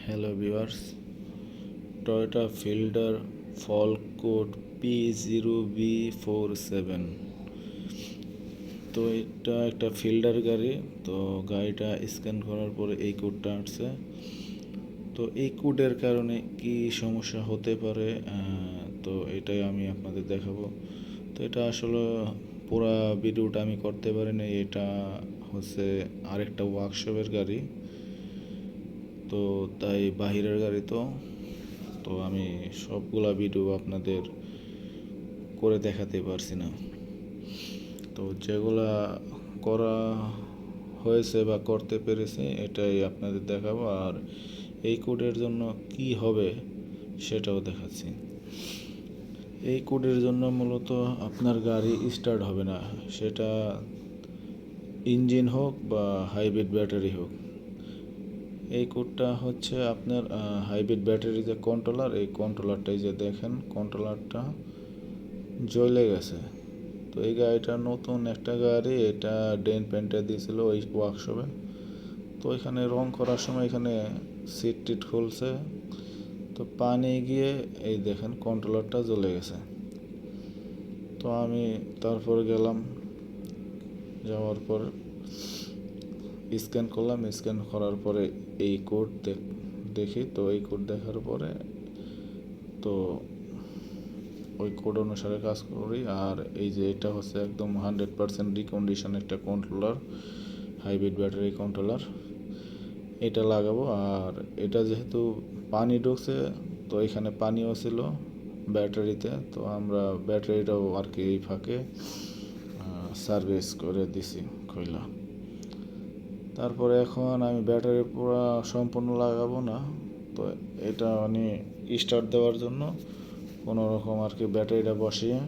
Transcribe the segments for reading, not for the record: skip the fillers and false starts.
Hello viewers, Toyota fielder ফল code P0B47। তো এটা একটা ফিল্ডার গাড়ি। তো গাড়িটা স্ক্যান করার পরে এই কোডটা আসছে। তো এই কোডের কারণে কি সমস্যা হতে পারে, তো এটাই আমি আপনাদের দেখাবো। তো এটা আসলে পুরো ভিডিওটা আমি করতে পারিনি, এটা হচ্ছে আরেকটা ওয়ার্কশপের গাড়ি। তো তাই বাহিরের গাড়ি, তো আমি সবগুলা ভিডিও আপনাদের করে দেখাতে পারছি না। তো যেগুলা করা হয়েছে বা করতে পেরেছি এটাই আপনাদের দেখাবো, আর এই কোডের জন্য কি হবে সেটাও দেখাচ্ছি। এই কোডের জন্য মূলত আপনার গাড়ি স্টার্ট হবে না, সেটা ইঞ্জিন হোক বা হাইব্রিড ব্যাটারি হোক। এই কোডটা হচ্ছে আপনার হাইব্রিড ব্যাটারি যে কন্ট্রোলার, এই কন্ট্রোলারটাই যে দেখেন, কন্ট্রোলারটা জ্বলে গেছে। তো এই গাড়িটা নতুন একটা গাড়ি, এটা ডেন্ট পেন্টে দিয়েছিল ওই ওয়ার্কশপে। তো এখানে রং করার সময় এখানে সিট টিট খুলছে, তো পানি গিয়ে এই দেখেন কন্ট্রোলারটা জ্বলে গেছে। তো আমি তারপর গেলাম, যাওয়ার পর স্ক্যান করলাম, স্ক্যান করার পরে এই কোড দেখি। তো এই কোড দেখার পরে তো ওই কোড অনুসারে কাজ করি। আর এই যে এটা হচ্ছে একদম 100% রিকন্ডিশন একটা কন্ট্রোলার, হাইব্রিড ব্যাটারি কন্ট্রোলার, এটা লাগাবো। আর এটা যেহেতু পানি ঢুকছে, তো এখানে পানিও ছিল ব্যাটারিতে, তো আমরা ব্যাটারিটাও আর কি এই ফাঁকে সার্ভিস করে দিছি কইলা। তারপরে এখন আমি ব্যাটারি পুরো সম্পূর্ণ লাগাবো না, তো এটা মানে স্টার্ট দেওয়ার জন্য কোনো রকম আর কি ব্যাটারিটা বসিয়ে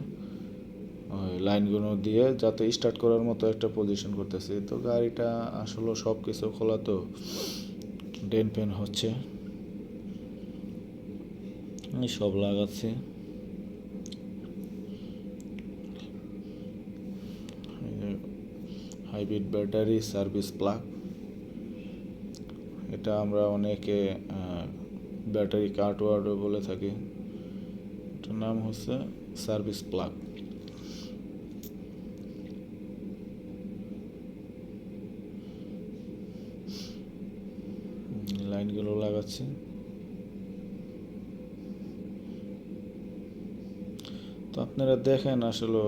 ওই লাইনগুলো দিয়ে যাতে স্টার্ট করার মতো একটা পজিশন করতেছি। তো গাড়িটা আসলে সব কিছু খোলা, তো ডেন্ট পেন হচ্ছে, আমি সব লাগাচ্ছি। হাইব্রিড ব্যাটারি সার্ভিস প্লাগ, এটা আমরা অনেকে ব্যাটারি কার্ট ওয়ার্ডও বলে থাকি, এটার নাম হচ্ছে সার্ভিস প্লাগ। লাইনগুলো লাগাচ্ছি। তো আপনারা দেখেন আসলে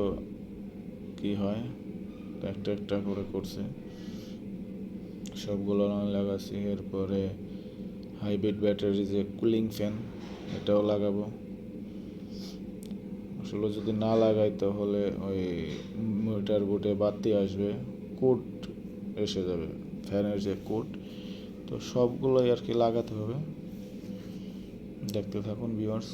কি হয়, একটা একটা করে করছে, সবগুলো লাগাচ্ছি। এরপরে হাইব্রিড ব্যাটারি যে কুলিং ফ্যান, এটাও লাগাবো। আসলে যদি না লাগাই তাহলে ওই মিটার বোর্ডে বাতি আসবে, কোড এসে যাবে, ফ্যানের যে কোড। তো সবগুলোই আর কি লাগাতে হবে, দেখতে থাকুন ভিউয়ার্স।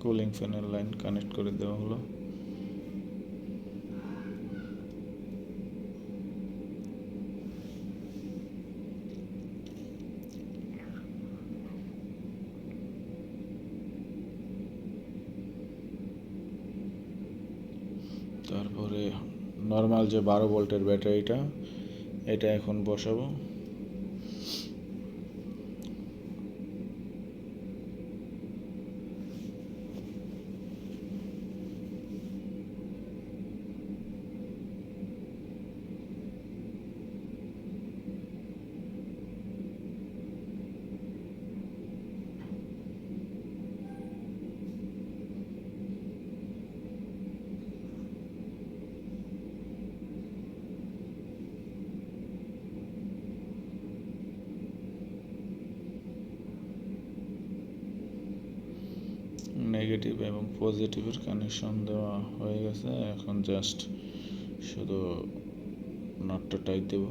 কুলিং ফ্যানের লাইন কানেক্ট করে দেওয়া হলো। তারপরে নর্মাল যে 12 ভোল্টের ব্যাটারিটা, এটা এখন বসাবো। নেগেটিভ এবং পজিটিভের কানেকশন দেওয়া হয়ে গেছে, এখন জাস্ট শুধু নটটা টাইট দেব।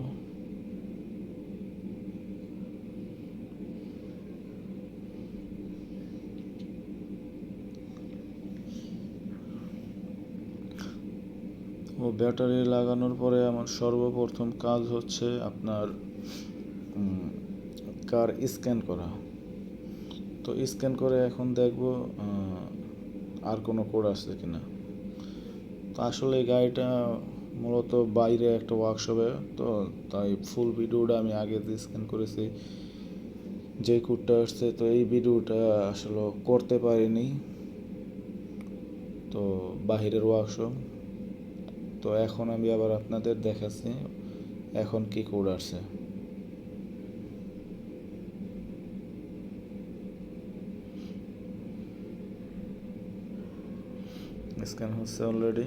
ও ব্যাটারি লাগানোর পরে আমার সর্বপ্রথম কাজ হচ্ছে আপনার কার স্ক্যান করা। তো স্ক্যান করে এখন দেখব আর কোনো কোড আসছে কিনা। তো আসলে এই গাড়িটা মূলত বাইরে একটা ওয়ার্কশপে, তো তাই ফুল ভিডিওটা আমি আগে স্ক্যান করেছি যে কোডটা আসছে, তো এই ভিডিওটা আসলে করতে পারিনি, তো বাহিরের ওয়ার্কশপ। তো এখন আমি আবার আপনাদের দেখাচ্ছি এখন কি কোড আসছে। স্ক্যান হচ্ছে অলরেডি।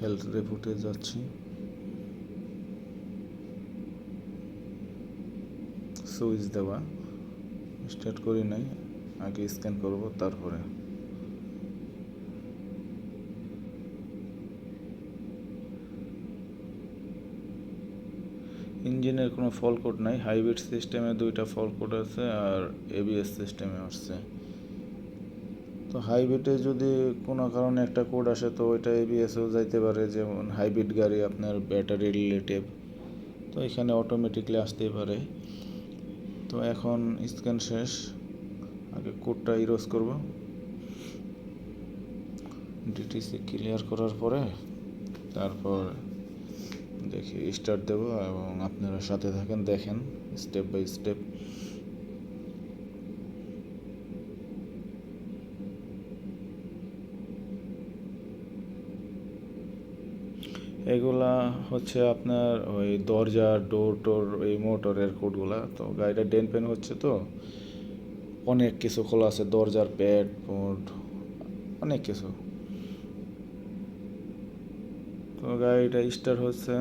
হেলথ রিপোর্টে যাচ্ছি, সুইচ দেওয়া স্টার্ট করি নাই, আগে স্ক্যান করব তারপরে। ইঞ্জিনের কোনো ফল কোড নাই, হাইব্রিড সিস্টেমে 2টা ফল কোড আছে আর এবিএস সিস্টেমে আসছে। তো হাইব্রিডে যদি কোনো কারণে একটা কোড আসে তো ওইটা এবিএসও যাইতে পারে, যেমন হাইব্রিড গাড়ি আপনার ব্যাটারি রিলেটিভ, তো এখানে অটোমেটিকলি আসতেই পারে। তো এখন স্ক্যান শেষ, আগে কোডটা ইরোজ করব। ডিটিসি ক্লিয়ার করার পরে তারপর দেখি স্টার্ট দেব এবং আপনারা সাথে থাকেন, দেখেন স্টেপ বাই স্টেপ। এগুলা হচ্ছে আপনার ওই দরজা, ডোর টোর, এই মোটরের কোডগুলা। তো গাড়িটা ডেন পেন হচ্ছে, তো অনেক কিছু খোলা আছে, দরজার প্যাড পোর্ট অনেক কিছু। তো গাড়িটা স্টার্ট হচ্ছে,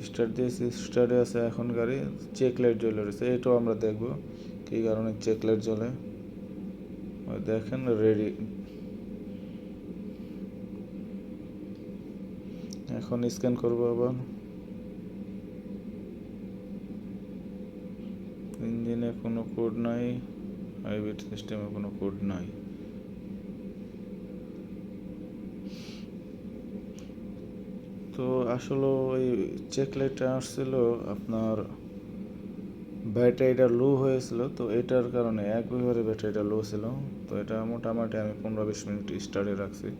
স্টার্ট দিয়েছি, স্টার্টে আছে এখন গাড়ি। চেক লাইট জ্বলে রয়েছে, এটাও আমরা দেখব কী কারণে চেক লাইট জ্বলে। ওই দেখেন রেডি। এখন স্ক্যান করবো আবার। ইঞ্জিনে কোনো কোড নাই, হাইব্রিড সিস্টেমে কোনো কোড নাই। তো আসলে ওই চেক লাইটটা আসছিল আপনার ব্যাটারিটা লো হয়েছিল, তো এটার কারণে একবারে ব্যাটারিটা লো ছিল। তো এটা মোটামুটি আমি 15-20 মিনিট স্টার্টে রাখছি।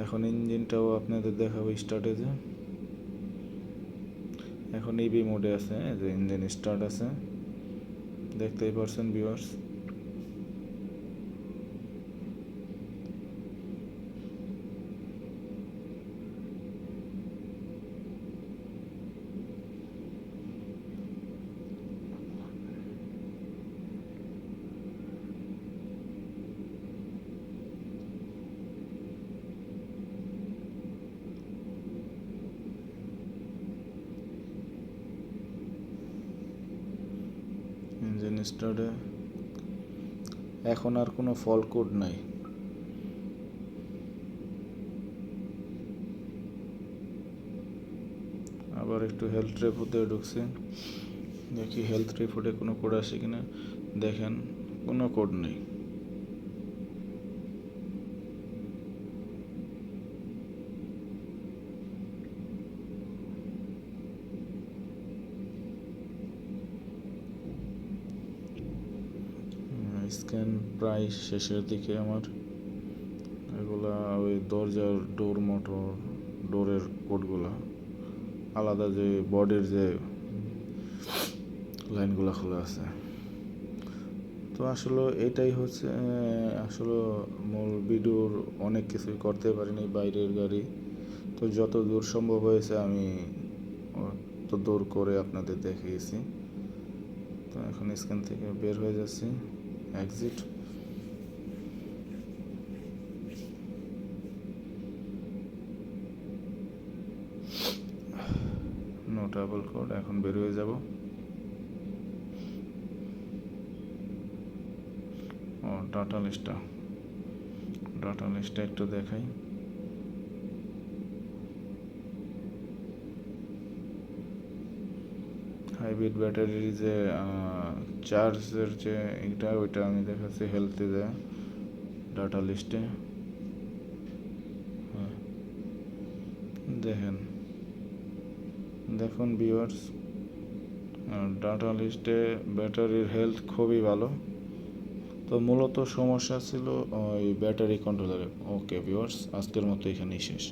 এখন ইঞ্জিনটাও আপনাদের দেখাবো স্টার্টে, যে এখন ইবি মোডে আছে, যে ইঞ্জিন স্টার্ট আছে, দেখতেই পারছেন ভিউয়ার্স। ইঞ্জিন স্টার্টে, এখন আর কোনো ফল কোড নাই। আবার একটু হেলথ রিপোর্টে ঢুকছি, দেখি হেলথ রিপোর্টে কোনো কোড আসে কিনা। দেখেন কোনো কোড নেই। স্ক্যান প্রায় শেষের দিকে আমার। এগুলা ওই দরজার ডোর মোটর, ডোরের কোডগুলা আলাদা, যে বডির যে লাইনগুলো খোলা আছে। তো আসলে এটাই হচ্ছে আসলে মূল ভিডিওর, অনেক কিছুই করতে পারিনি বাইরের গাড়ি। তো যত দূর সম্ভব হয়েছে আমি তো দূর করে আপনাদের দেখিয়েছি। তো এখন স্ক্যান থেকে বের হয়ে যাচ্ছি, এক্সিট। নো ট্রাভেল কোড, এখন বের হয়ে যাব। ও ডাটা লিস্টটা একটু দেখাই। হাইব্রিড ব্যাটারির যে চার্জের যে এটা ওইটা আমি দেখাচ্ছি হেলথে যে ডাটা লিস্টে। হ্যাঁ, দেখুন ভিউয়ার্স, ডাটা লিস্টে ব্যাটারির হেলথ খুবই ভালো। তো মূলত সমস্যা ছিল ওই ব্যাটারি কন্ট্রোলারে। ওকে ভিউয়ার্স, আজকের মতো এখানেই শেষ।